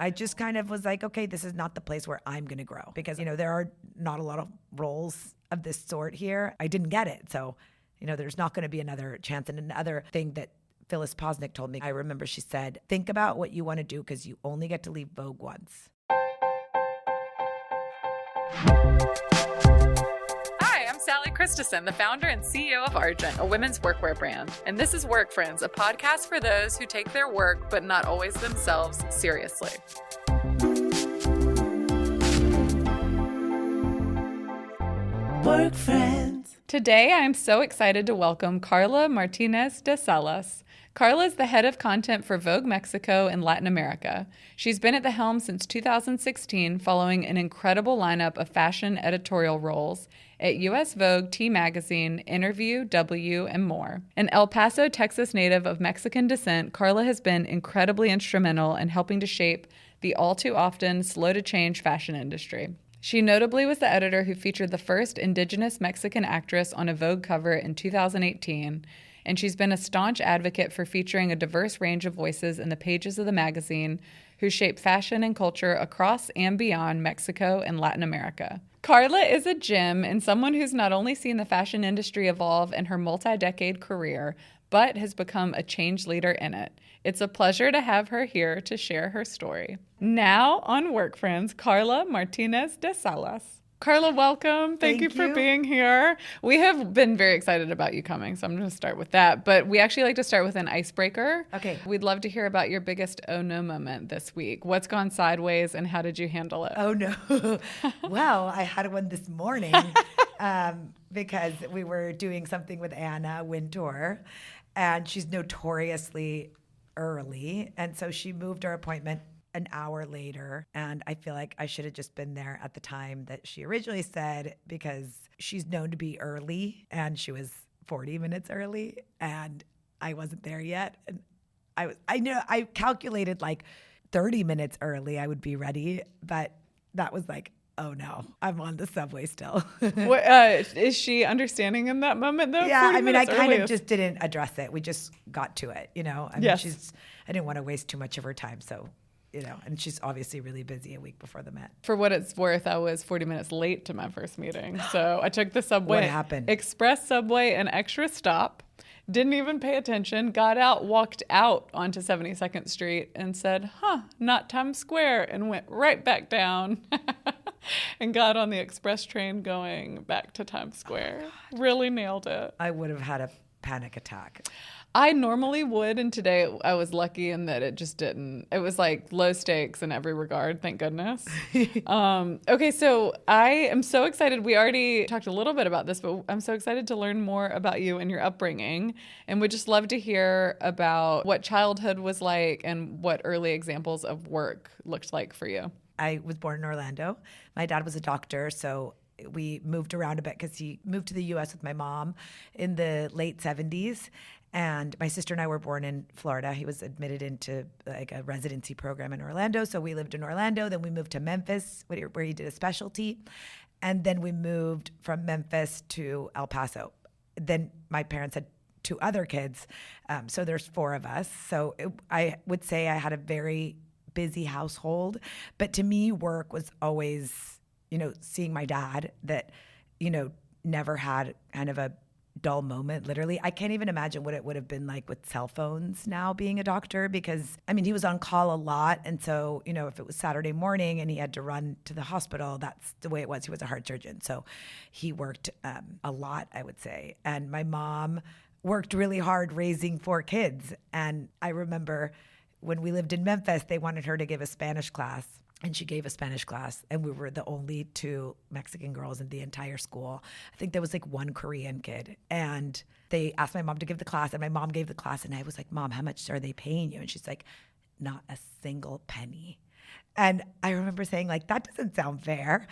I just kind of was like, okay, this is not the place where I'm going to grow because, there are not a lot of roles of this sort here. I didn't get it. So, there's not going to be another chance. And another thing that Phyllis Posnick told me, I remember she said, think about what you want to do because you only get to leave Vogue once. Hi, I'm Sally Christensen, the founder and CEO of Argent, a women's workwear brand. And this is Work Friends, a podcast for those who take their work, but not always themselves, seriously. Work Friends. Today, I'm so excited to welcome Karla Martínez de Salas. Karla is the head of content for Vogue Mexico in Latin America. She's been at the helm since 2016, following an incredible lineup of fashion editorial roles at US Vogue, T Magazine, Interview, W, and more. An El Paso, Texas native of Mexican descent, Karla has been incredibly instrumental in helping to shape the all-too-often slow-to-change fashion industry. She notably was the editor who featured the first Indigenous Mexican actress on a Vogue cover in 2018, and she's been a staunch advocate for featuring a diverse range of voices in the pages of the magazine who shape fashion and culture across and beyond Mexico and Latin America. Karla is a gem and someone who's not only seen the fashion industry evolve in her multi-decade career, but has become a change leader in it. It's a pleasure to have her here to share her story. Now on Work Friends, Karla Martínez de Salas. Karla, welcome. Thank you for being here. We have been very excited about you coming, so I'm going to start with that. But we actually like to start with an icebreaker. Okay. We'd love to hear about your biggest oh no moment this week. What's gone sideways and how did you handle it? Oh no. Well, I had one this morning because we were doing something with Anna Wintour, and she's notoriously early. And so she moved our appointment an hour later, and I feel like I should have just been there at the time that she originally said because she's known to be early, and she was 40 minutes early, and I wasn't there yet. And I calculated like 30 minutes early I would be ready, but that was like, oh no, I'm on the subway still. What, is she understanding in that moment though? Yeah, I mean, I kind of just didn't address it. We just got to it, I mean, yes. I didn't want to waste too much of her time, so. And she's obviously really busy a week before the Met. For what it's worth, I was 40 minutes late to my first meeting. So I took the subway. What happened? Express subway, an extra stop. Didn't even pay attention. Got out, walked out onto 72nd Street and said, not Times Square, and went right back down and got on the express train going back to Times Square. Really nailed it. I would have had a panic attack. I normally would, and today I was lucky in that it just didn't. It was like low stakes in every regard, thank goodness. Okay, so I am so excited. We already talked a little bit about this, but I'm so excited to learn more about you and your upbringing, and would just love to hear about what childhood was like and what early examples of work looked like for you. I was born in Orlando. My dad was a doctor, so we moved around a bit because he moved to the U.S. with my mom in the late 70s. And my sister and I were born in Florida. He was admitted into like a residency program in Orlando. So we lived in Orlando. Then we moved to Memphis, where he did a specialty. And then we moved from Memphis to El Paso. Then my parents had two other kids. So there's four of us. So I would say I had a very busy household. But to me, work was always, seeing my dad that, never had kind of a dull moment, literally. I can't even imagine what it would have been like with cell phones now being a doctor because, I mean, he was on call a lot. And so, if it was Saturday morning and he had to run to the hospital, that's the way it was. He was a heart surgeon. So he worked a lot, I would say. And my mom worked really hard raising four kids. And I remember when we lived in Memphis, they wanted her to give a Spanish class. And she gave a Spanish class, and we were the only two Mexican girls in the entire school. I think there was like one Korean kid. And they asked my mom to give the class, and my mom gave the class. And I was like, Mom, how much are they paying you? And she's like, not a single penny. And I remember saying, like, that doesn't sound fair.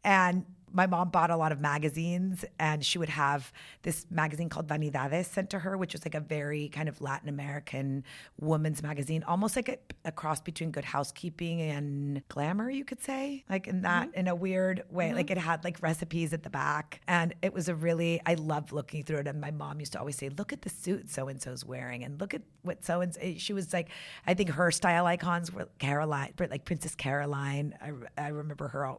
And my mom bought a lot of magazines, and she would have this magazine called Vanidades sent to her, which was like a very kind of Latin American woman's magazine, almost like a cross between Good Housekeeping and Glamour, you could say, like in that, in a weird way. Like it had like recipes at the back, and it was I loved looking through it. And my mom used to always say, look at the suit so-and-so's wearing, and look at what so-and-so, she was like, I think her style icons were Caroline, like Princess Caroline. I remember her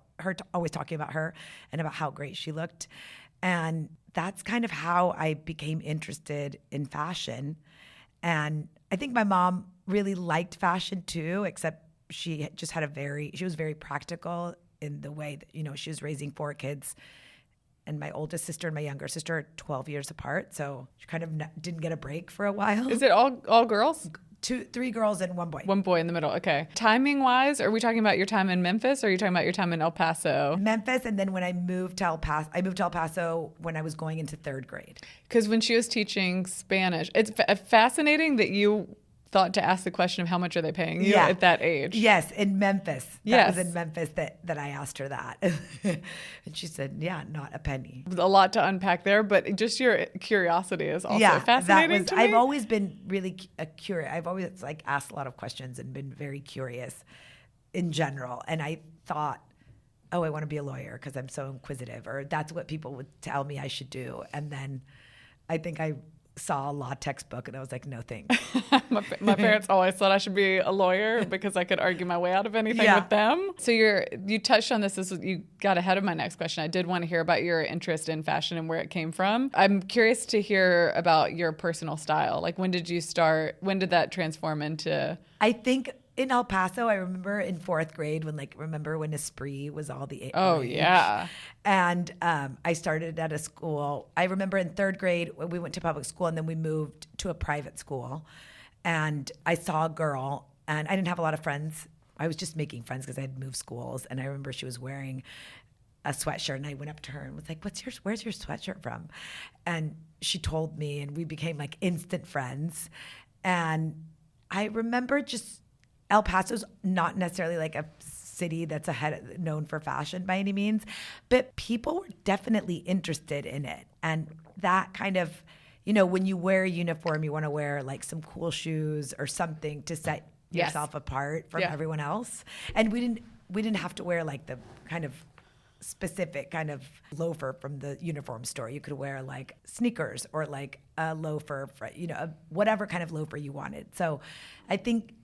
always talking about her and about how great she looked. And that's kind of how I became interested in fashion. And I think my mom really liked fashion too, except she just had she was very practical in the way that, she was raising 4 kids. And my oldest sister and my younger sister are 12 years apart. So she kind of didn't get a break for a while. Is it all girls? 3 girls and 1 boy. 1 boy in the middle. Okay. Timing wise, are we talking about your time in Memphis, or are you talking about your time in El Paso? Memphis, and then when I moved to El Paso when I was going into 3rd grade. Because when she was teaching Spanish, it's fascinating that you thought to ask the question of how much are they paying you at that age. Yes, in Memphis. That was in Memphis that I asked her that. And she said, yeah, not a penny. A lot to unpack there, but just your curiosity is also fascinating to me. I've always been really curious. I've always asked a lot of questions and been very curious in general. And I thought, I want to be a lawyer because I'm so inquisitive, or that's what people would tell me I should do. And then I think I saw a law textbook and I was like, no thanks. My parents always thought I should be a lawyer because I could argue my way out of anything with them. So you touched on this. You got ahead of my next question. I did want to hear about your interest in fashion and where it came from. I'm curious to hear about your personal style. Like, when did you start? When did that transform into? I think in El Paso, I remember in 4th grade when Esprit was all the rage. Yeah. And I started at a school. I remember in 3rd grade, we went to public school, and then we moved to a private school. And I saw a girl, and I didn't have a lot of friends. I was just making friends because I had moved schools. And I remember she was wearing a sweatshirt, and I went up to her and was like, where's your sweatshirt from? And she told me, and we became like instant friends. And I remember just El Paso's not necessarily like a city that's known for fashion by any means, but people were definitely interested in it. And that kind of, when you wear a uniform, you want to wear like some cool shoes or something to set yourself apart from everyone else. And we didn't have to wear like the kind of specific kind of loafer from the uniform store. You could wear like sneakers or like a loafer, whatever kind of loafer you wanted. So I think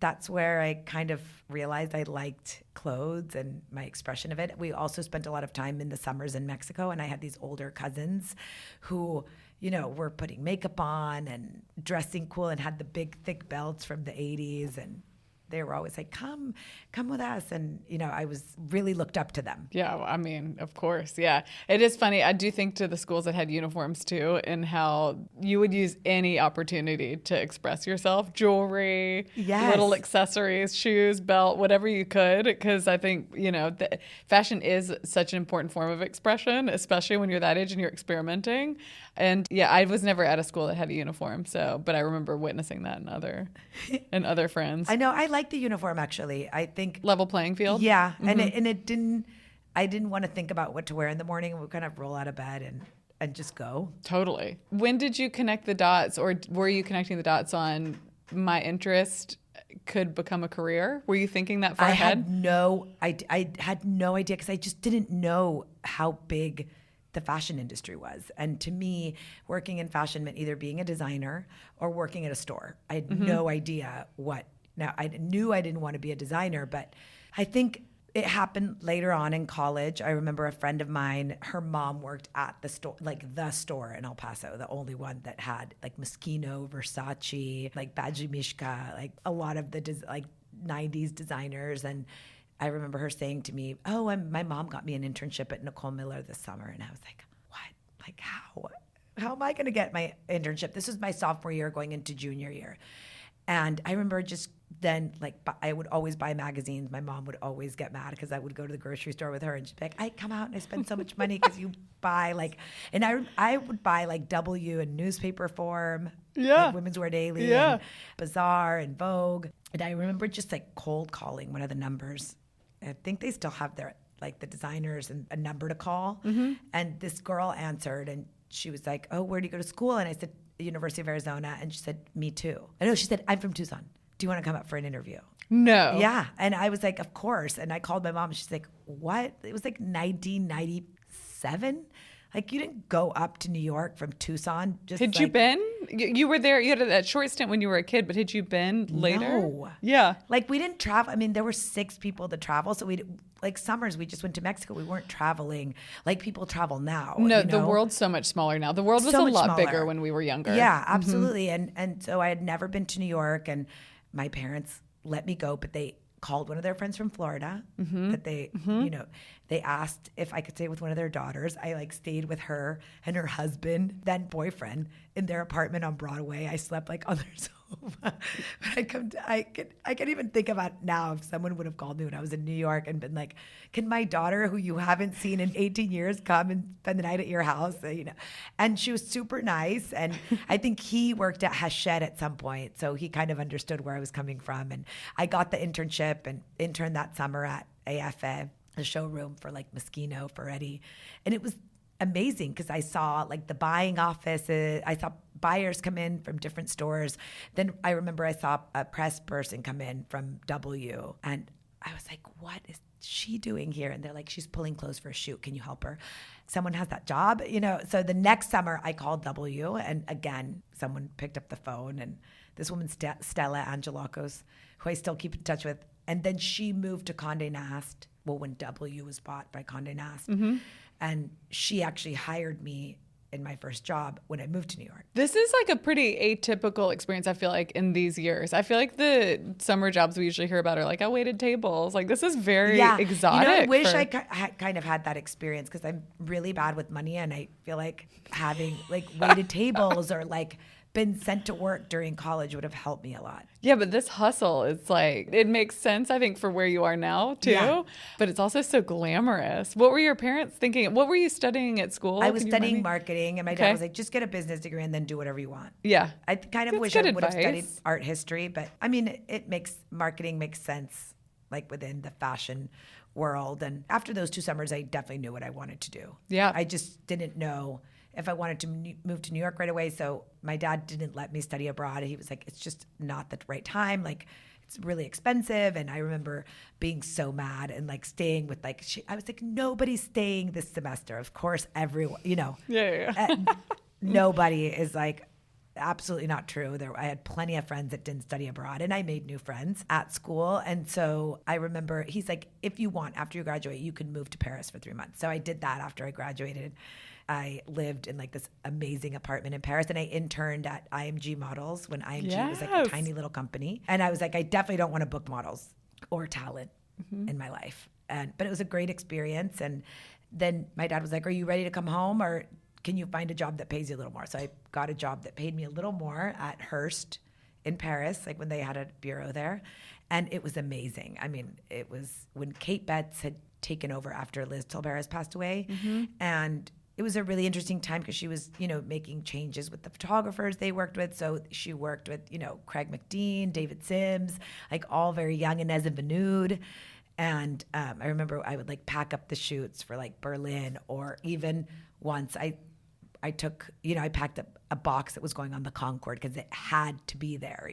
that's where I kind of realized I liked clothes and my expression of it. We also spent a lot of time in the summers in Mexico, and I had these older cousins who, were putting makeup on and dressing cool and had the big thick belts from the 80s, and they were always like, come with us. And, I was really looked up to them. Yeah, I mean, of course. Yeah. It is funny. I do think to the schools that had uniforms too, and how you would use any opportunity to express yourself, jewelry, little accessories, shoes, belt, whatever you could. Because I think, fashion is such an important form of expression, especially when you're that age and you're experimenting. And I was never at a school that had a uniform. But I remember witnessing that in other friends. I know. I like the uniform, actually. I think level playing field. Yeah. Mm-hmm. I didn't want to think about what to wear in the morning. We kind of roll out of bed and just go. Totally. When did you connect the dots, or were you connecting the dots on my interest could become a career? Were you thinking that far ahead? I had no idea, because I just didn't know how big the fashion industry was. And to me, working in fashion meant either being a designer or working at a store. I had no idea what. Now, I knew I didn't want to be a designer, but I think it happened later on in college. I remember a friend of mine, her mom worked at the store, like the store in El Paso, the only one that had like Moschino, Versace, like Badji Mishka, like a lot of the 90s designers. And I remember her saying to me, my mom got me an internship at Nicole Miller this summer. And I was like, what? Like, how? How am I going to get my internship? This was my sophomore year going into junior year. And I remember just then, I would always buy magazines. My mom would always get mad because I would go to the grocery store with her, and she'd be like, I come out and I spend so much money because you buy and I would buy W in newspaper form, like Women's Wear Daily, and Bazaar and Vogue. And I remember just cold calling one of the numbers. I think they still have their like the designers and a number to call. And this girl answered and she was like, oh, where do you go to school? And I said, University of Arizona. And she said, me too. I know, she said, I'm from Tucson. Do you want to come up for an interview? No. Yeah. And I was like, of course. And I called my mom and she's like, what? It was like 1997. Like, you didn't go up to New York from Tucson. Had you been? You were there. You had that short stint when you were a kid, but had you been later? No. Yeah. Like, we didn't travel. I mean, there were 6 people to travel. So like summers, we just went to Mexico. We weren't traveling like people travel now. No, the world's so much smaller now. The world was a lot bigger when we were younger. Yeah, absolutely. And so I had never been to New York, and my parents let me go, but they called one of their friends from Florida that they, they asked if I could stay with one of their daughters. I like stayed with her and her husband, then boyfriend, in their apartment on Broadway. I slept like on their sofa. But I can even think about now if someone would have called me when I was in New York and been like, can my daughter, who you haven't seen in 18 years, come and spend the night at your house? And she was super nice. And I think he worked at Hachette at some point. So he kind of understood where I was coming from. And I got the internship and interned that summer at AFA, a showroom for like Moschino, Ferretti. And it was amazing because I saw like the buying offices. I saw buyers come in from different stores. Then I remember I saw a press person come in from W. And I was like, what is she doing here? And they're like, she's pulling clothes for a shoot. Can you help her? Someone has that job, So the next summer I called W, and again, someone picked up the phone, and this woman, Stella Angelakos, who I still keep in touch with. And then she moved to Condé Nast. Well, when W was bought by Condé Nast. And she actually hired me in my first job when I moved to New York. This is like a pretty atypical experience, I feel like, in these years. I feel like the summer jobs we usually hear about are like, I waited tables. Like, this is very exotic. I wish I kind of had that experience because I'm really bad with money, and I feel like having like waited tables or like been sent to work during college would have helped me a lot. Yeah, but this hustle, it's like, it makes sense, I think, for where you are now, too. Yeah. But it's also so glamorous. What were your parents thinking? What were you studying at school? I was studying marketing, and my dad was like, just get a business degree and then do whatever you want. Yeah. I kind of wish I would have studied art history, but I mean, marketing makes sense, like within the fashion world. And after those 2 summers, I definitely knew what I wanted to do. Yeah. I just didn't know if I wanted to move to New York right away. So my dad didn't let me study abroad. He was like, it's just not the right time. Like, it's really expensive. And I remember being so mad and like staying with I was like, nobody's staying this semester. Of course, everyone, Yeah. Nobody is like, absolutely not true. I had plenty of friends that didn't study abroad, and I made new friends at school. And so I remember he's like, if you want, after you graduate, you can move to Paris for 3 months. So I did that after I graduated. I lived in like this amazing apartment in Paris, and I interned at IMG Models when IMG was like a tiny little company. And I was like, I definitely don't want to book models or talent in my life. But it was a great experience. And then my dad was like, are you ready to come home, or can you find a job that pays you a little more? So I got a job that paid me a little more at Hearst in Paris, like when they had a bureau there. And it was amazing. I mean, it was when Kate Betts had taken over after Liz Tilberis passed away. And it was a really interesting time because she was, making changes with the photographers they worked with. So she worked with, Craig McDean, David Sims, like all very young, Inez and Vanud. And I remember I would like pack up the shoots for like Berlin, or even once I took, I packed up a box that was going on the Concorde because it had to be there,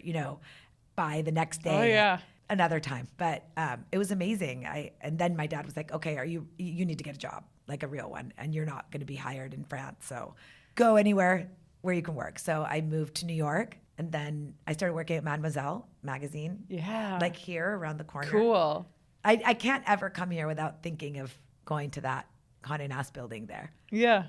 by the next day. Oh, yeah. Another time. But it was amazing. And then my dad was like, okay, you need to get a job, like a real one, and you're not going to be hired in France. So go anywhere where you can work. So I moved to New York, and then I started working at Mademoiselle magazine. Yeah. Like here around the corner. Cool. I can't ever come here without thinking of going to that Condé Nast building there. Yeah.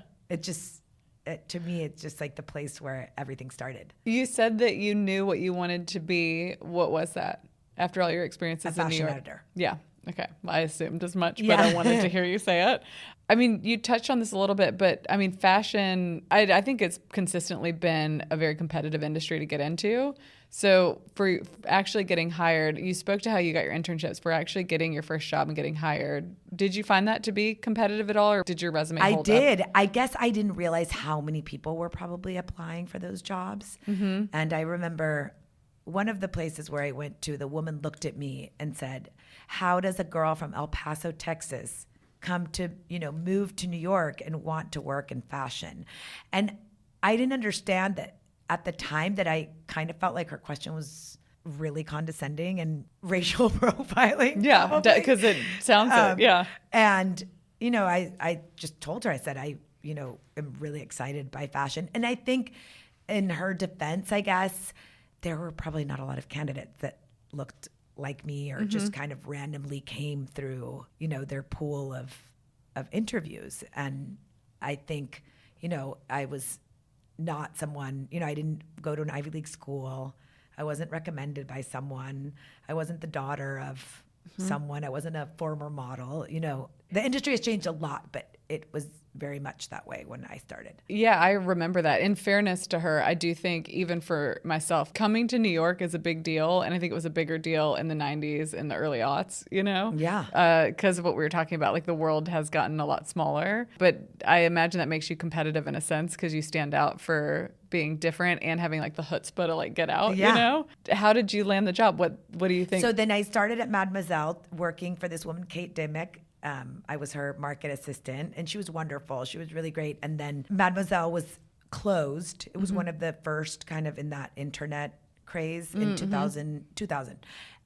To me, it's just like the place where everything started. You said that you knew what you wanted to be. What was that after all your experiences in New York? A fashion editor. Yeah. Okay. I assumed as much, but I wanted to hear you say it. I mean, you touched on this a little bit, but I mean, fashion, I think it's consistently been a very competitive industry to get into. So for actually getting hired, you spoke to how you got your internships. For actually getting your first job and getting hired, did you find that to be competitive at all, or did your resume hold up? I did. I guess I didn't realize how many people were probably applying for those jobs. And I remember one of the places where I went to, the woman looked at me and said, how does a girl from El Paso, Texas come to, move to New York and want to work in fashion. And I didn't understand that at the time, that I kind of felt like her question was really condescending and racial profiling. Yeah, because it sounds it. Yeah. And, I just told her, I said, I am really excited by fashion. And I think in her defense, I guess, there were probably not a lot of candidates that looked like me or just kind of randomly came through, their pool of interviews. And I think, I was not someone, I didn't go to an Ivy League school. I wasn't recommended by someone. I wasn't the daughter of someone. I wasn't a former model. The industry has changed a lot, but it was very much that way when I started. Yeah, I remember that. In fairness to her, I do think even for myself, coming to New York is a big deal. And I think it was a bigger deal in the 90s and the early aughts, Yeah. Because of what we were talking about, like the world has gotten a lot smaller. But I imagine that makes you competitive in a sense because you stand out for being different and having like the chutzpah to like get out, How did you land the job? What do you think? So then I started at Mademoiselle working for this woman, Kate Dimmick. I was her market assistant, and she was wonderful. She was really great. And then Mademoiselle was closed. It was one of the first kind of in that internet craze in 2000.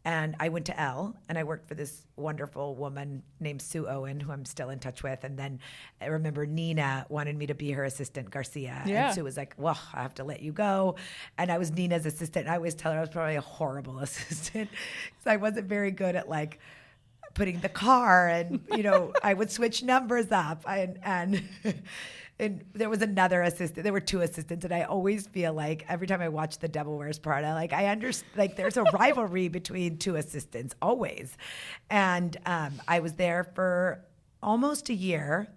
And I went to Elle, and I worked for this wonderful woman named Sue Owen, who I'm still in touch with. And then I remember Nina wanted me to be her assistant, Garcia. Yeah. And Sue was like, well, I have to let you go. And I was Nina's assistant. And I always tell her I was probably a horrible assistant because I wasn't very good at like putting the car and, I would switch numbers up and there was another assistant. There were two assistants. And I always feel like every time I watch The Devil Wears Prada, like I understand, like there's a rivalry between two assistants always. And I was there for almost a year.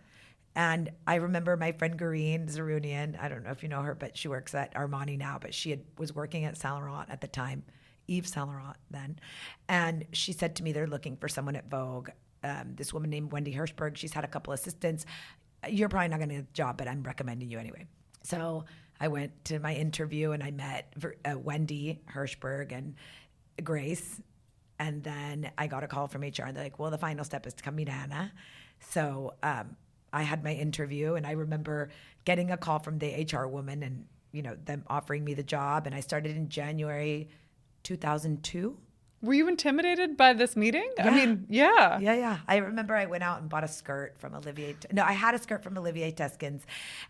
And I remember my friend Gareen Zarunian, I don't know if you know her, but she works at Armani now, but she was working at Saint Laurent at the time. Yves Saint Laurent then. And she said to me, they're looking for someone at Vogue. This woman named Wendy Hirschberg, she's had a couple assistants. You're probably not going to get the job, but I'm recommending you anyway. So I went to my interview and I met Wendy Hirschberg and Grace. And then I got a call from HR and they're like, well, the final step is to come meet Anna. So I had my interview and I remember getting a call from the HR woman and, them offering me the job. And I started in January 2002. Were you intimidated by this meeting? Yeah. I mean, yeah. Yeah. I remember I went out and bought a skirt from I had a skirt from Olivier Teskin's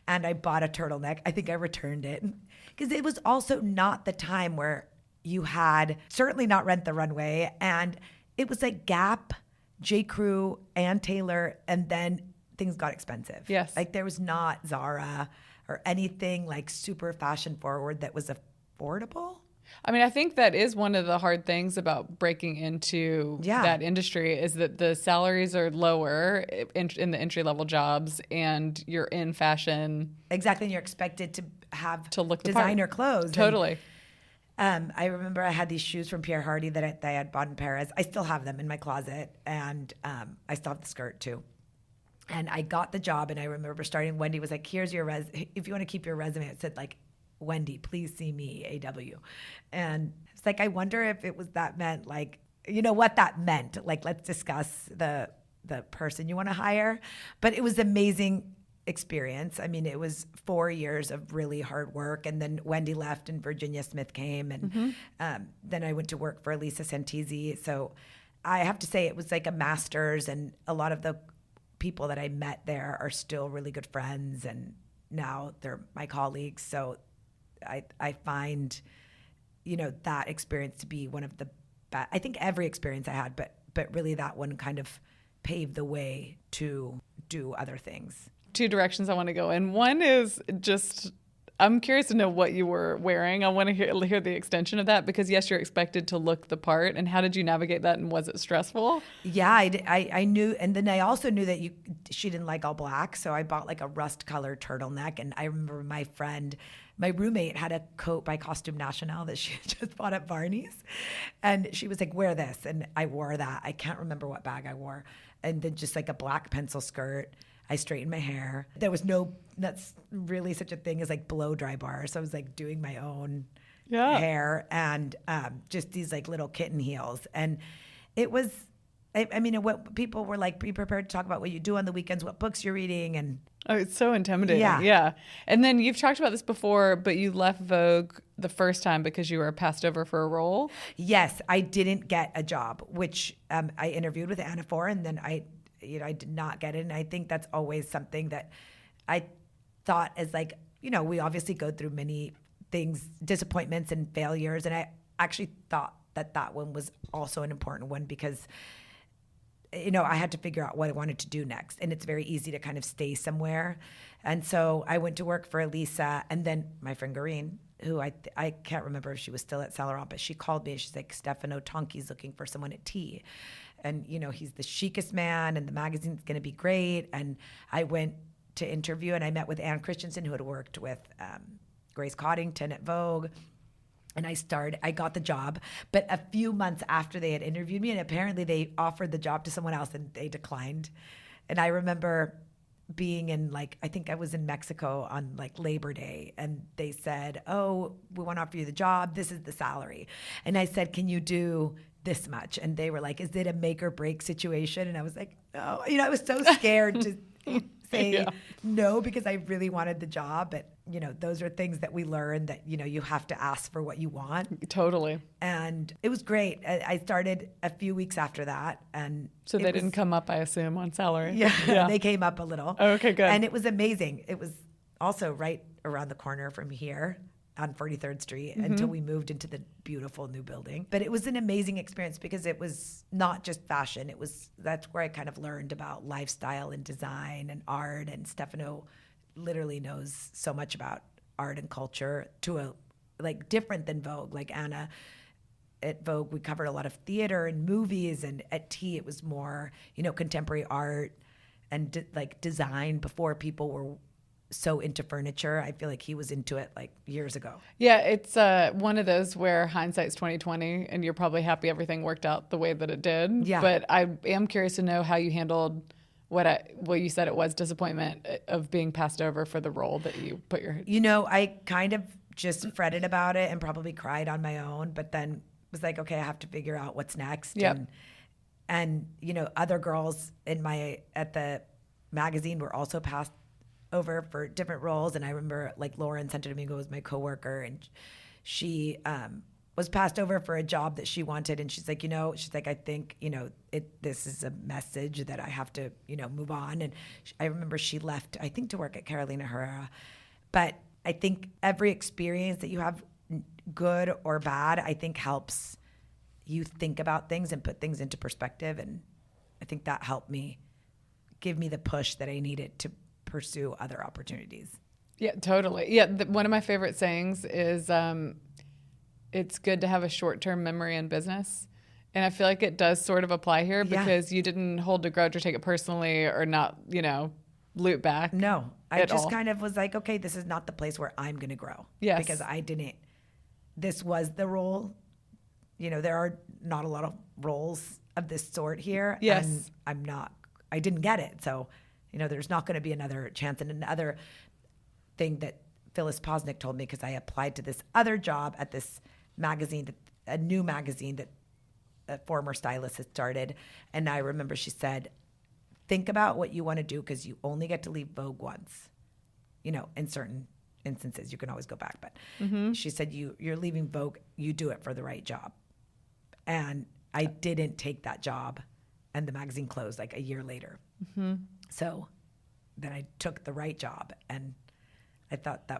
and I bought a turtleneck. I think I returned it because it was also not the time where you had certainly not Rent the Runway. And it was like Gap, J. Crew, Ann Taylor. And then things got expensive. Yes. Like there was not Zara or anything like super fashion forward that was affordable. I mean, I think that is one of the hard things about breaking into that industry is that the salaries are lower in the entry-level jobs and you're in fashion. Exactly. And you're expected to look the designer part. clothes. Totally. And, I remember I had these shoes from Pierre Hardy that I had bought in Paris. I still have them in my closet. And I still have the skirt too. And I got the job and I remember starting, Wendy was like, here's your if you want to keep your resume, it said like, Wendy, please see me, AW. And it's like, I wonder if it was that meant like, what that meant. Like, let's discuss the person you want to hire. But it was amazing experience. I mean, it was 4 years of really hard work. And then Wendy left and Virginia Smith came. And then I went to work for Elisa Santisi. So I have to say it was like a master's and a lot of the people that I met there are still really good friends. And now they're my colleagues. So I find, that experience to be one of the best. I think every experience I had, but really that one kind of paved the way to do other things. Two directions I want to go in. One is just, I'm curious to know what you were wearing. I want to hear the extension of that because yes, you're expected to look the part. And how did you navigate that? And was it stressful? Yeah, I knew. And then I also knew that she didn't like all black. So I bought like a rust colored turtleneck. And I remember my roommate had a coat by Costume National that she had just bought at Barney's. And she was like, wear this. And I wore that. I can't remember what bag I wore. And then just like a black pencil skirt. I straightened my hair. There was that's really such a thing as like blow dry bars. So I was like doing my own hair and just these like little kitten heels. And it was I mean, what people were like, be prepared to talk about what you do on the weekends, what books you're reading. And oh, it's so intimidating. Yeah. Yeah. And then you've talked about this before, but you left Vogue the first time because you were passed over for a role. yes, I didn't get a job, which I interviewed with Anna for, and then I did not get it. And I think that's always something that I thought is like, we obviously go through many things, disappointments and failures. And I actually thought that one was also an important one because I had to figure out what I wanted to do next. And it's very easy to kind of stay somewhere. And so I went to work for Elisa, and then my friend Garine, who I can't remember if she was still at Saint Laurent, but she called me and she's like, Stefano Tonki's looking for someone at T. And, he's the chicest man and the magazine's going to be great. And I went to interview and I met with Anne Christensen, who had worked with Grace Coddington at Vogue. And I got the job, but a few months after they had interviewed me, and apparently they offered the job to someone else and they declined. And I remember being in I think I was in Mexico on Labor Day, and they said, oh, we want to offer you the job. This is the salary. And I said, can you do this much? And they were like, is it a make or break situation? And I was like, no, I was so scared to say no, because I really wanted the job. But, those are things that we learn that, you have to ask for what you want. Totally. And it was great. I started a few weeks after that. And so they didn't come up, I assume, on salary. Yeah, they came up a little. Oh, okay, good. And it was amazing. It was also right around the corner from here on 43rd Street until we moved into the beautiful new building. But it was an amazing experience because it was not just fashion. That's where I kind of learned about lifestyle and design and art. And Stefano literally knows so much about art and culture to different than Vogue. Like Anna at Vogue, we covered a lot of theater and movies, and at T it was more, contemporary art and design before people were so into furniture. I feel like he was into it years ago. Yeah, it's one of those where hindsight's 20/20, and you're probably happy everything worked out the way that it did. Yeah. But I am curious to know how you handled what you said it was disappointment of being passed over for the role that you put your. I kind of just fretted about it and probably cried on my own, but then was like, okay, I have to figure out what's next. Yep. And other girls at the magazine were also passed over for different roles. And I remember Lauren Santo Domingo was my coworker, and she was passed over for a job that she wanted. And she's like, I think, this is a message that I have to, move on. And I remember she left, I think, to work at Carolina Herrera. But I think every experience that you have, good or bad, I think helps you think about things and put things into perspective. And I think that helped me give me the push that I needed to pursue other opportunities. Yeah, totally. Yeah, one of my favorite sayings is it's good to have a short-term memory in business. And I feel like it does sort of apply here because you didn't hold a grudge or take it personally or not, loop back. No, I just kind of was like, okay, this is not the place where I'm going to grow. Yes. Because this was the role. There are not a lot of roles of this sort here. Yes. And I didn't get it. So, there's not going to be another chance. And another thing that Phyllis Posnick told me, because I applied to this other job at this magazine, a new magazine that a former stylist had started. And I remember she said, think about what you want to do, because you only get to leave Vogue once. In certain instances, you can always go back. But she said, you're leaving Vogue, you do it for the right job. And I didn't take that job, and the magazine closed a year later. Mm-hmm. So then I took the right job, and I thought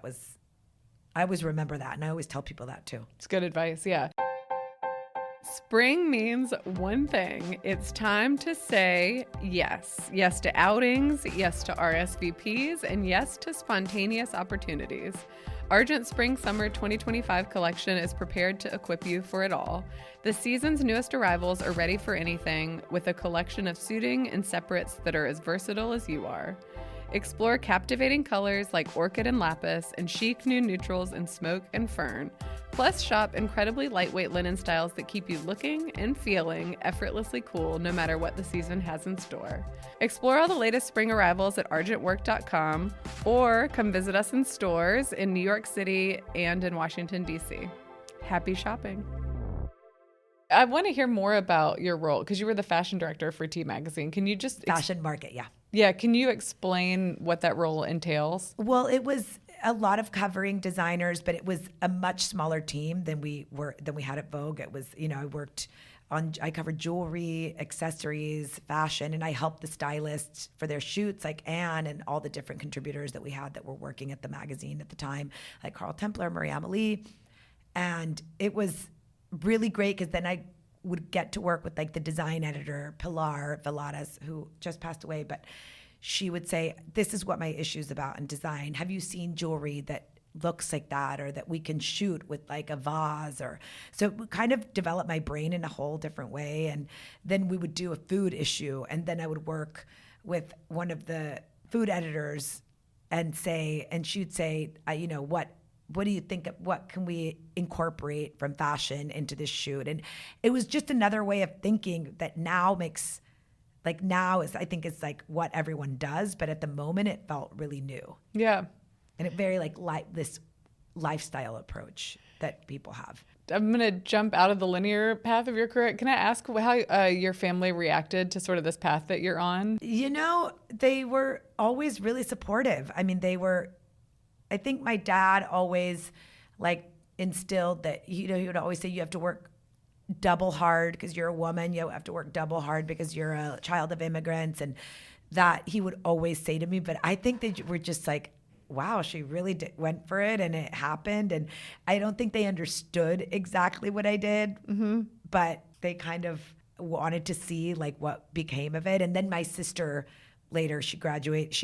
I always remember that, and I always tell people that too. It's good advice, yeah. Spring means one thing. It's time to say yes. Yes to outings, yes to RSVPs, and yes to spontaneous opportunities. Argent Spring Summer 2025 collection is prepared to equip you for it all. The season's newest arrivals are ready for anything, with a collection of suiting and separates that are as versatile as you are. Explore captivating colors like orchid and lapis, and chic new neutrals in smoke and fern. Plus, shop incredibly lightweight linen styles that keep you looking and feeling effortlessly cool no matter what the season has in store. Explore all the latest spring arrivals at argentwork.com, or come visit us in stores in New York City and in Washington, D.C. Happy shopping. I want to hear more about your role because you were the fashion director for T Magazine. Can you just Fashion market, yeah. Yeah, can you explain what that role entails? Well, it was a lot of covering designers, but it was a much smaller team than we had at Vogue. It was, I covered jewelry, accessories, fashion, and I helped the stylists for their shoots, like Anne and all the different contributors that we had that were working at the magazine at the time, like Carl Templer, Marie Amelie. And it was really great because then I would get to work with like the design editor, Pilar Veladas, who just passed away, but she would say, this is what my issue's about in design. Have you seen jewelry that looks like that, or that we can shoot with like a vase? Or so it would kind of develop my brain in a whole different way. And then we would do a food issue, and then I would work with one of the food editors and she'd say, what do you think of, what can we incorporate from fashion into this shoot? And it was just another way of thinking that now makes, like now is, I think it's like what everyone does, but at the moment it felt really new. Yeah. And it very like this lifestyle approach that people have. I'm going to jump out of the linear path of your career. Can I ask how your family reacted to sort of this path that you're on? They were always really supportive. I mean, I think my dad always like instilled that, he would always say you have to work double hard because you're a woman. You have to work double hard because you're a child of immigrants. And that he would always say to me, but I think they were just like, wow, she really went for it and it happened. And I don't think they understood exactly what I did, but they kind of wanted to see like what became of it. And then my sister later, she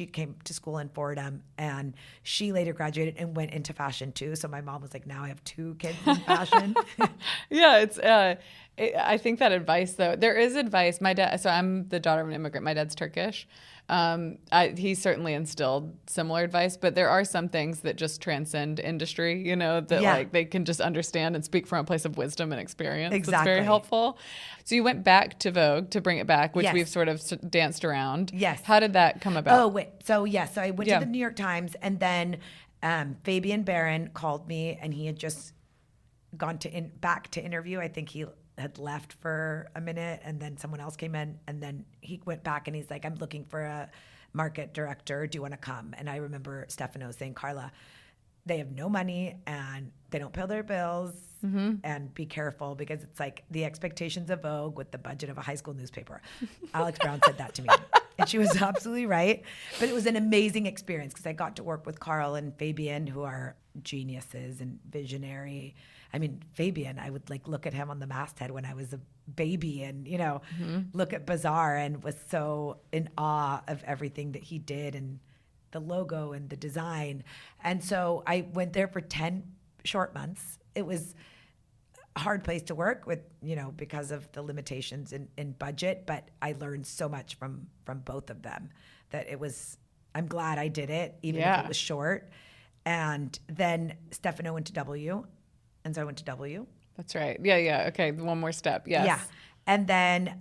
came to school in Fordham, and she later graduated and went into fashion too. So my mom was like, now I have 2 kids in fashion. Yeah, I think that advice though, there is advice. My dad, so I'm the daughter of an immigrant. My dad's Turkish. He certainly instilled similar advice, but there are some things that just transcend industry, that like they can just understand and speak from a place of wisdom and experience. Exactly. It's very helpful. So you went back to Vogue to bring it back, which Yes. we've sort of danced around. Yes. How did that come about? Oh, wait. So I went to the New York Times, and then Fabian Baron called me, and he had just gone back to interview. I think he had left for a minute, and then someone else came in, and then he went back and he's like, I'm looking for a market director. Do you want to come? And I remember Stefano saying, Karla, they have no money and they don't pay their bills, and be careful because it's like the expectations of Vogue with the budget of a high school newspaper. Alex Brown said that to me, and she was absolutely right. But it was an amazing experience because I got to work with Karl and Fabian, who are geniuses and visionary. I mean, Fabian, I would like look at him on the masthead when I was a baby and, look at Bazaar and was so in awe of everything that he did and the logo and the design. And so I went there for 10 short months. It was a hard place to work with, because of the limitations in budget, but I learned so much from both of them that I'm glad I did it, even if it was short. And then Stefano went to W. And so I went to W. That's right. Yeah. Okay. One more step. Yes. Yeah. And then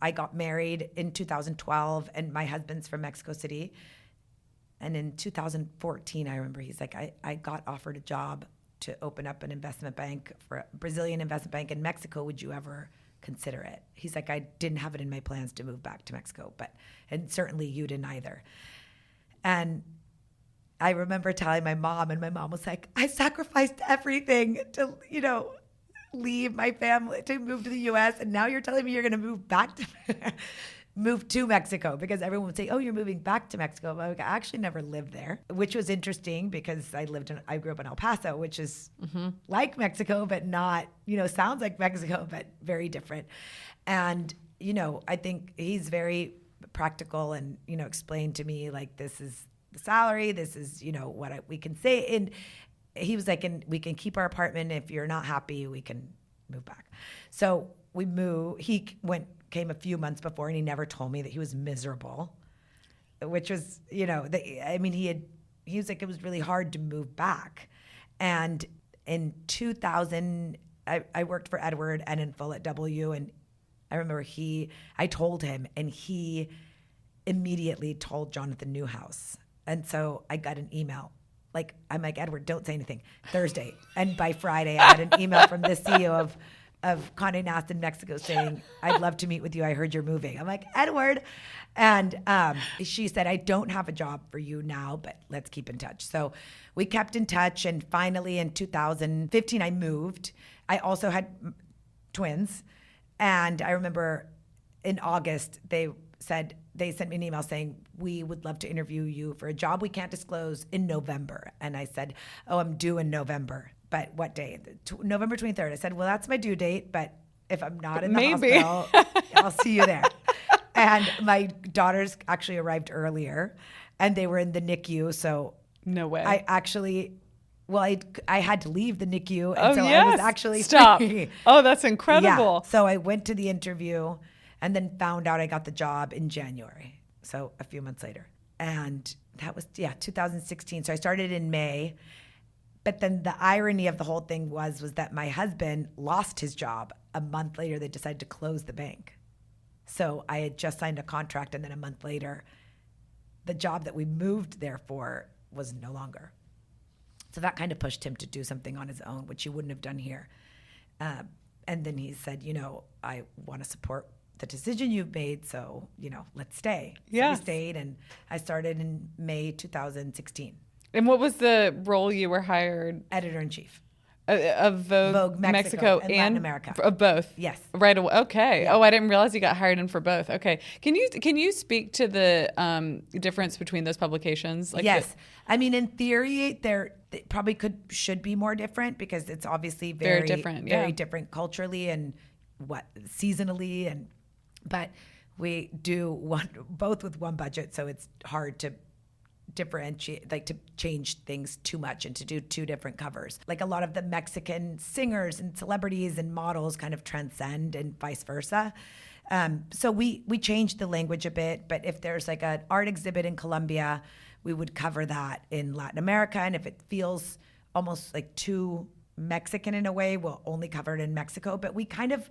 I got married in 2012, and my husband's from Mexico City. And in 2014, I remember he's like, I got offered a job to open up an investment bank for a Brazilian investment bank in Mexico. Would you ever consider it? He's like, I didn't have it in my plans to move back to Mexico, and certainly you didn't either. And I remember telling my mom, and my mom was like, I sacrificed everything to, leave my family to move to the U.S. And now you're telling me you're going to move to Mexico, because everyone would say, oh, you're moving back to Mexico. But I actually never lived there, which was interesting because I grew up in El Paso, which is like Mexico, but not, sounds like Mexico, but very different. And, I think he's very practical and, explained to me like, this is the salary, this is, we can say. And he was like, and we can keep our apartment. If you're not happy, we can move back. So we moved. He came a few months before, and he never told me that he was miserable, which was, he was like, it was really hard to move back. And in 2000, I worked for Edward and in full at W. And I remember I told him, and he immediately told Jonathan Newhouse. And so I got an email. I'm like, Edward, don't say anything. Thursday. And by Friday, I had an email from the CEO of of Condé Nast in Mexico saying, I'd love to meet with you. I heard you're moving. I'm like, Edward. And she said, I don't have a job for you now, but let's keep in touch. So we kept in touch. And finally in 2015, I moved. I also had twins. And I remember in August, they sent me an email saying, we would love to interview you for a job we can't disclose in November. And I said, oh, I'm due in November. But what day? November 23rd. I said, well, that's my due date. But if I'm not in the hospital, I'll see you there. And my daughters actually arrived earlier and they were in the NICU. So no way. I actually, I had to leave the NICU. And so yes. I was actually Stop. free. Oh, that's incredible. Yeah. So I went to the interview and then found out I got the job in January. So a few months later. And that was, 2016. So I started in May. But then the irony of the whole thing was that my husband lost his job. A month later, they decided to close the bank. So I had just signed a contract, and then a month later, the job that we moved there for was no longer. So that kind of pushed him to do something on his own, which he wouldn't have done here. And then he said, I want to support the decision you've made, so, let's stay. So we stayed, and I started in May 2016. And what was the role you were hired? Editor-in-chief. Of Vogue Mexico and Latin America. Of both? Yes. Right away. Okay. Yeah. Oh, I didn't realize you got hired in for both. Okay. Can you speak to the difference between those publications? Yes. In theory, they probably should be more different because it's obviously very different. Very different culturally and seasonally. But we do both with one budget, so it's hard to differentiate, to change things too much and to do two different covers. Like a lot of the Mexican singers and celebrities and models kind of transcend and vice versa. So we changed the language a bit, but if there's like an art exhibit in Colombia, we would cover that in Latin America. And if it feels almost like too Mexican in a way, we'll only cover it in Mexico. But we kind of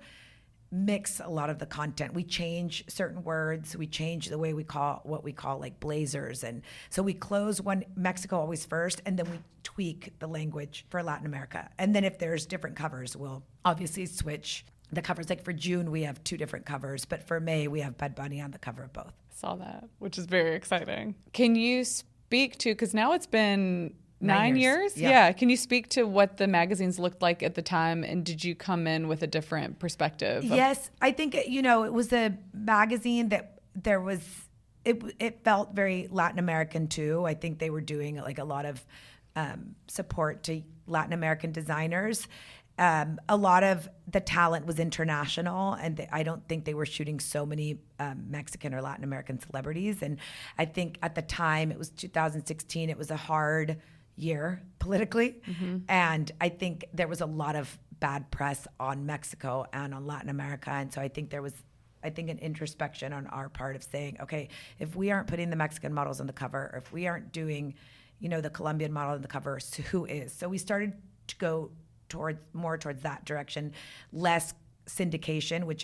mix a lot of the content. We change certain words. We change the way we call what we call like blazers. And so we close Mexico always first, and then we tweak the language for Latin America. And then if there's different covers, we'll obviously switch the covers. Like for June, we have two different covers, but for May, we have Bad Bunny on the cover of both. I saw that, which is very exciting. Can you speak to, because now it's been 9 years? Yeah. Can you speak to what the magazines looked like at the time, and did you come in with a different perspective? Yes, I think, it was a magazine that there was, it felt very Latin American too. I think they were doing like a lot of support to Latin American designers. A lot of the talent was international, and I don't think they were shooting so many Mexican or Latin American celebrities. And I think at the time, it was 2016, it was a hard year politically. Mm-hmm. And I think there was a lot of bad press on Mexico and on Latin America. And so I think there was, an introspection on our part of saying, okay, if we aren't putting the Mexican models on the cover, or if we aren't doing, the Colombian model on the cover, so who is? So we started to go towards that direction, less syndication, which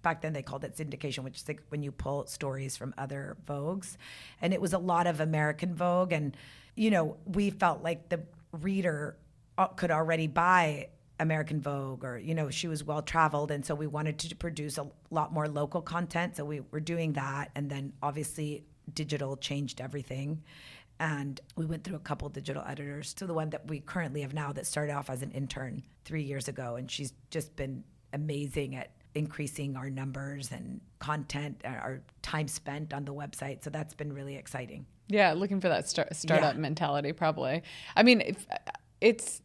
back then they called it syndication, which is like when you pull stories from other Vogues. And it was a lot of American Vogue. And, we felt like the reader could already buy American Vogue, or, she was well-traveled. And so we wanted to produce a lot more local content. So we were doing that. And then obviously digital changed everything. And we went through a couple digital editors to the one that we currently have now that started off as an intern 3 years ago. And she's just been amazing at increasing our numbers and content, our time spent on the website. So that's been really exciting. Yeah, looking for that startup mentality probably. It's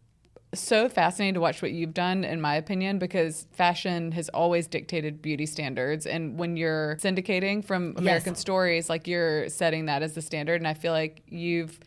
so fascinating to watch what you've done, in my opinion, because fashion has always dictated beauty standards. And when you're syndicating from American Stories, like you're setting that as the standard. And I feel like you've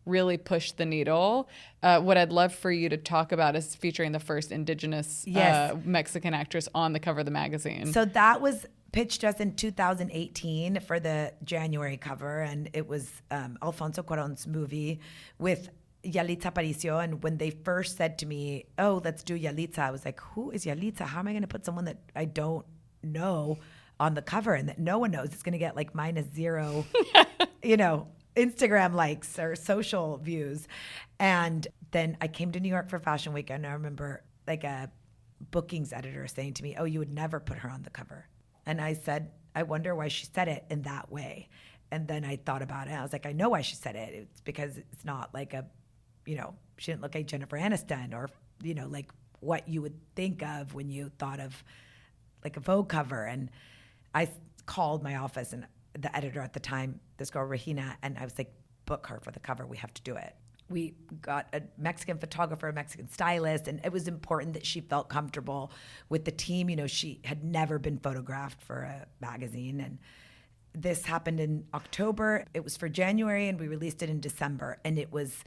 really pushed the needle. What I'd love for you to talk about is featuring the first Indigenous Mexican actress on the cover of the magazine. So that was pitched us in 2018 for the January cover. And it was Alfonso Cuarón's movie with Yalita Parisio. And when they first said to me, oh, let's do Yalita, I was like, who is Yalita? How am I going to put someone that I don't know on the cover and that no one knows? It's going to get like -0, Instagram likes or social views. And then I came to New York for Fashion Week, and I remember like a bookings editor saying to me, "Oh, you would never put her on the cover." And I said, "I wonder why she said it in that way." And then I thought about it. I was like, I know why she said it. It's because it's not like she didn't look like Jennifer Aniston or, like what you would think of when you thought of like a Vogue cover. And I called my office and the editor at the time, this girl, Regina, and I was like, book her for the cover. We have to do it. We got a Mexican photographer, a Mexican stylist, and it was important that she felt comfortable with the team. She had never been photographed for a magazine. And this happened in October. It was for January, and we released it in December. And it was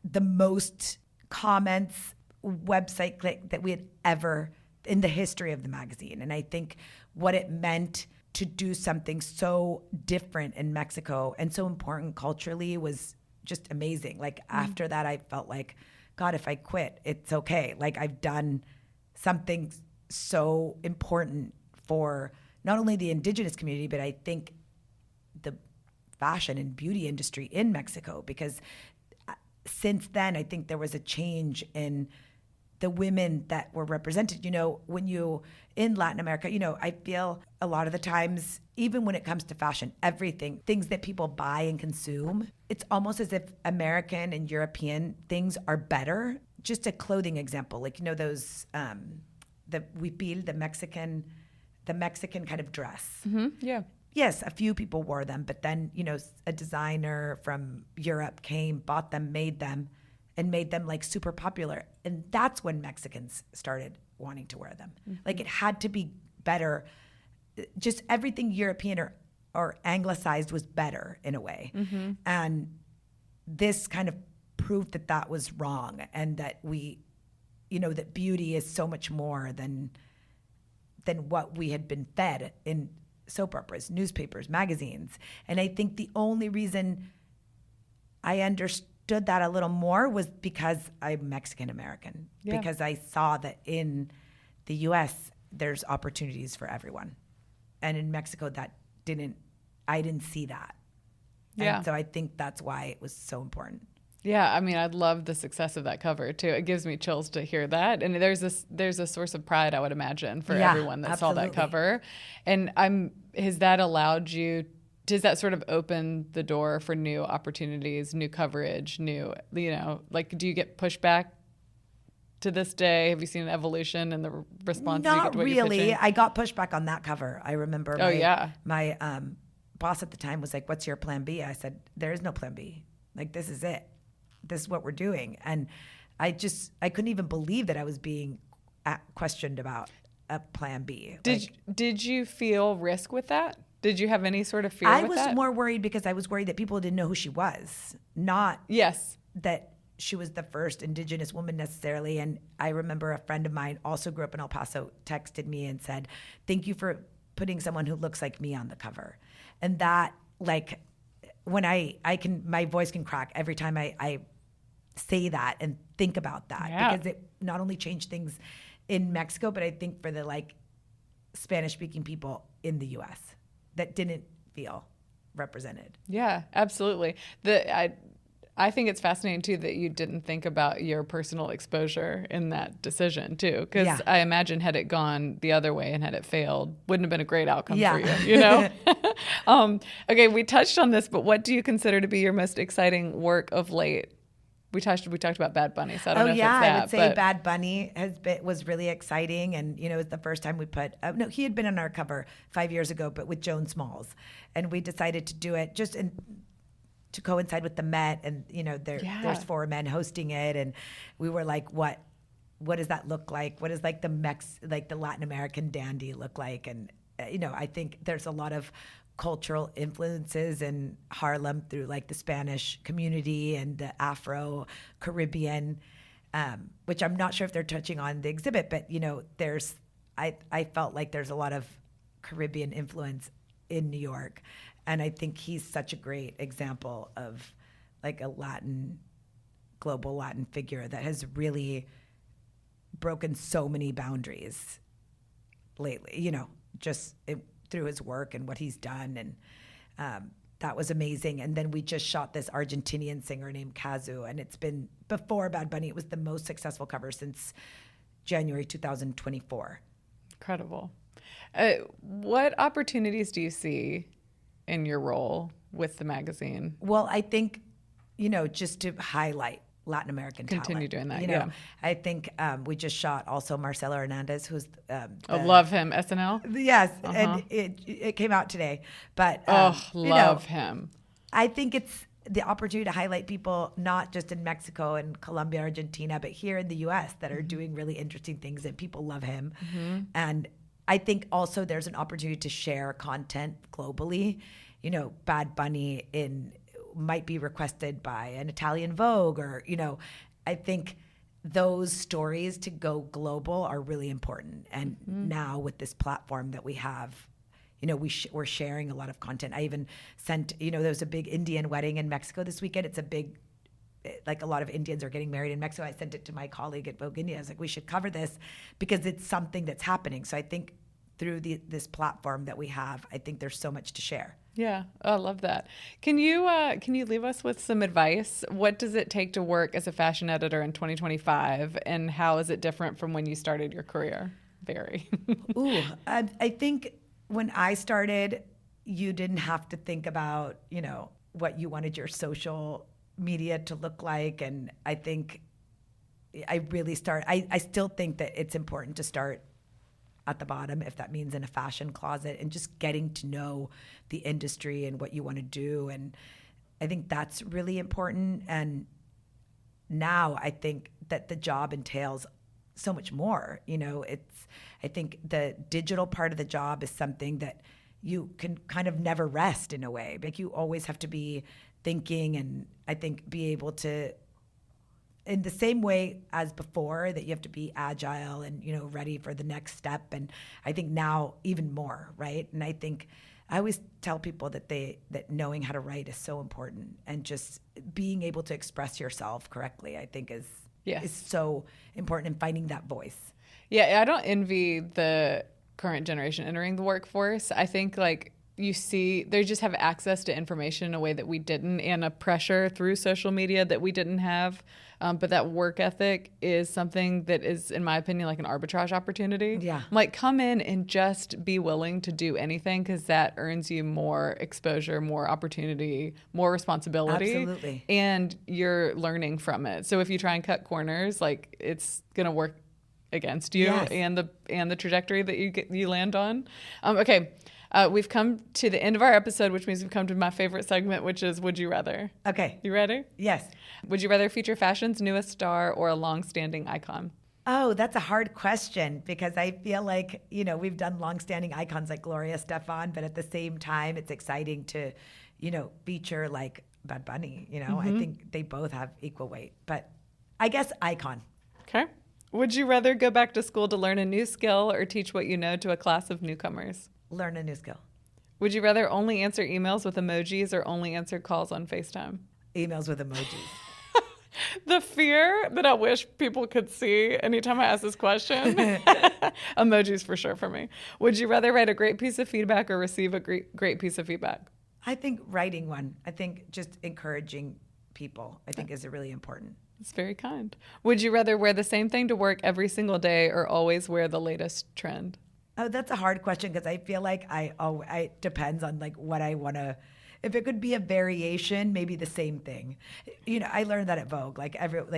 the most comments, website click that we had ever in the history of the magazine. And I think what it meant to do something so different in Mexico and so important culturally was just amazing. Like after that, I felt like, God, if I quit, it's okay. Like I've done something so important for not only the Indigenous community, but I think the fashion and beauty industry in Mexico, because since then, I think there was a change in the women that were represented. When you in Latin America, I feel a lot of the times, even when it comes to fashion, things that people buy and consume, it's almost as if American and European things are better. Just a clothing example, like, those, the huipil, the Mexican kind of dress. Mm-hmm. Yeah. Yes, a few people wore them, but then, a designer from Europe came, bought them, made them like super popular. And that's when Mexicans started wanting to wear them. Mm-hmm. Like it had to be better. Just everything European or anglicized was better in a way. Mm-hmm. And this kind of proved that was wrong, and that that beauty is so much more than what we had been fed in soap operas, newspapers, magazines. And I think the only reason I understood that a little more was because I'm Mexican American, because I saw that in the US there's opportunities for everyone. And in Mexico I didn't see that. Yeah. And so I think that's why it was so important. Yeah, I mean, I love the success of that cover too. It gives me chills to hear that, and there's a source of pride, I would imagine, for everyone that saw that cover. And has that allowed you? Does that sort of open the door for new opportunities, new coverage, do you get pushback to this day? Have you seen an evolution in the response? Not really. I got pushback on that cover. I remember. My boss at the time was like, "What's your plan B?" I said, "There is no plan B. Like this is it. This is what we're doing." And I couldn't even believe that I was being questioned about a plan B. Did you feel risk with that? Did you have any sort of fear with that? I was more worried because I was worried that people didn't know who she was, not that she was the first Indigenous woman necessarily. And I remember a friend of mine also grew up in El Paso, texted me and said, "Thank you for putting someone who looks like me on the cover." And that, like, when my voice can crack every time I say that and think about that, because it not only changed things in Mexico, but I think for the Spanish speaking people in the US that didn't feel represented. Yeah, absolutely. I think it's fascinating too that you didn't think about your personal exposure in that decision too, because I imagine had it gone the other way and had it failed, wouldn't have been a great outcome for you. Okay, we touched on this, but what do you consider to be your most exciting work of late? We talked about Bad Bunny, so I don't know if it's that. I would say Bad Bunny was really exciting, and it was the first time we put. He had been on our cover 5 years ago, but with Joan Smalls, and we decided to do it just to coincide with the Met, and there's 4 men hosting it, and we were like, what does that look like? What does the Latin American dandy look like? And I think there's a lot of cultural influences in Harlem through the Spanish community and the Afro-Caribbean, which I'm not sure if they're touching on the exhibit, but I felt like there's a lot of Caribbean influence in New York. And I think he's such a great example of a global Latin figure that has really broken so many boundaries lately, through his work and what he's done. And that was amazing. And then we just shot this Argentinian singer named Kazu. And it's been, before Bad Bunny, it was the most successful cover since January 2024. Incredible. What opportunities do you see in your role with the magazine? Well, I think, just to highlight Latin American Continue talent. doing that, I think we just shot also Marcelo Hernandez, who's love him, SNL. Yes, and it came out today. But love him. I think it's the opportunity to highlight people not just in Mexico and Colombia, Argentina, but here in the U.S. that are doing really interesting things, and people love him. And I think also there's an opportunity to share content globally. Bad Bunny might be requested by an Italian Vogue, or I think those stories to go global are really important. And now with this platform that we have, we're sharing a lot of content. I even sent, there was a big Indian wedding in Mexico this weekend. It's a big, like a lot of Indians are getting married in Mexico. I sent it to my colleague at Vogue India. I was like, we should cover this because it's something that's happening. So I think through this platform that we have, I think there's so much to share. Yeah, I love that. Can you leave us with some advice? What does it take to work as a fashion editor in 2025, and how is it different from when you started your career? Very. I think when I started, you didn't have to think about, what you wanted your social media to look like. And I think I still think that it's important to start at the bottom, if that means in a fashion closet, and just getting to know the industry and what you want to do. And I think that's really important. And now I think that the job entails so much more. I think the digital part of the job is something that you can kind of never rest in a way. Like you always have to be thinking, and I think be able to, in the same way as before, that you have to be agile and, ready for the next step. And I think now even more, right? And I think I always tell people that knowing how to write is so important, and just being able to express yourself correctly, I think is so important, in finding that voice. Yeah, I don't envy the current generation entering the workforce. I think you see, they just have access to information in a way that we didn't, and a pressure through social media that we didn't have. But that work ethic is something that is, in my opinion, like an arbitrage opportunity. Yeah. Come in and just be willing to do anything, because that earns you more exposure, more opportunity, more responsibility. Absolutely. And you're learning from it. So if you try and cut corners, it's going to work against you. Yes. and the trajectory that you land on. Okay. We've come to the end of our episode, which means we've come to my favorite segment, which is Would You Rather? Okay. You ready? Yes. Would you rather feature fashion's newest star or a long-standing icon? Oh, that's a hard question, because I feel like, we've done long-standing icons like Gloria Estefan, but at the same time, it's exciting to, feature like Bad Bunny. I think they both have equal weight, but I guess icon. Okay. Would you rather go back to school to learn a new skill or teach what you know to a class of newcomers? Learn a new skill. Would you rather only answer emails with emojis or only answer calls on FaceTime? Emails with emojis. The fear that I wish people could see anytime I ask this question. Emojis for sure for me. Would you rather write a great piece of feedback or receive a great piece of feedback? I think writing one. I think just encouraging people, I think, is really important. It's very kind. Would you rather wear the same thing to work every single day or always wear the latest trend? Oh, that's a hard question, because I feel like it depends on what I want to. If it could be a variation, maybe the same thing. I learned that at Vogue.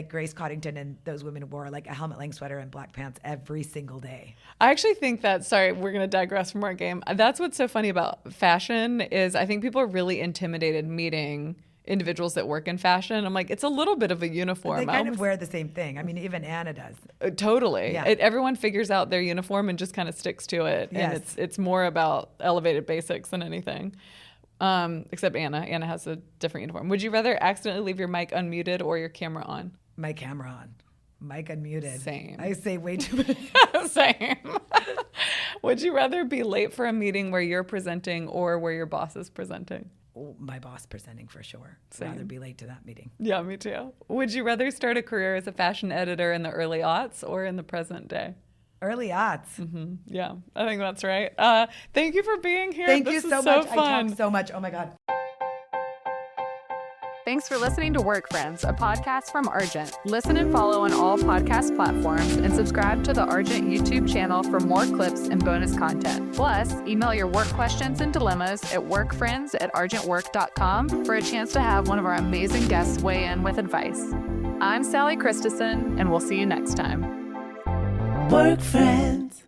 Grace Coddington and those women wore a helmet-length sweater and black pants every single day. I actually think that, sorry, we're going to digress from our game. That's what's so funny about fashion is I think people are really intimidated meeting individuals that work in fashion. I'm like, it's a little bit of a uniform. They kind of wear the same thing. I mean, even Anna does. Totally. Yeah. Everyone figures out their uniform and just kind of sticks to it. Yes. And it's more about elevated basics than anything. Except Anna. Anna has a different uniform. Would you rather accidentally leave your mic unmuted or your camera on? My camera on. Mic unmuted. Same. I say way too much. Same. Would you rather be late for a meeting where you're presenting or where your boss is presenting? Oh, my boss presenting for sure. Same. Rather be late to that meeting. Yeah, me too. Would you rather start a career as a fashion editor in the early aughts or in the present day? Early aughts. Mm-hmm. Yeah, I think that's right. Thank you for being here. Thank you so much. Fun. I talked so much. Oh my God. Thanks for listening to Work Friends, a podcast from Argent. Listen and follow on all podcast platforms and subscribe to the Argent YouTube channel for more clips and bonus content. Plus, email your work questions and dilemmas at workfriends@argentwork.com for a chance to have one of our amazing guests weigh in with advice. I'm Sally Christensen, and we'll see you next time. Work Friends.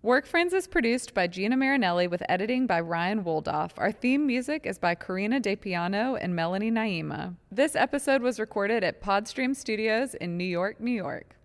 Work Friends is produced by Gina Marinelli with editing by Ryan Woldoff. Our theme music is by Karina De Piano and Melanie Naima. This episode was recorded at Podstream Studios in New York, New York.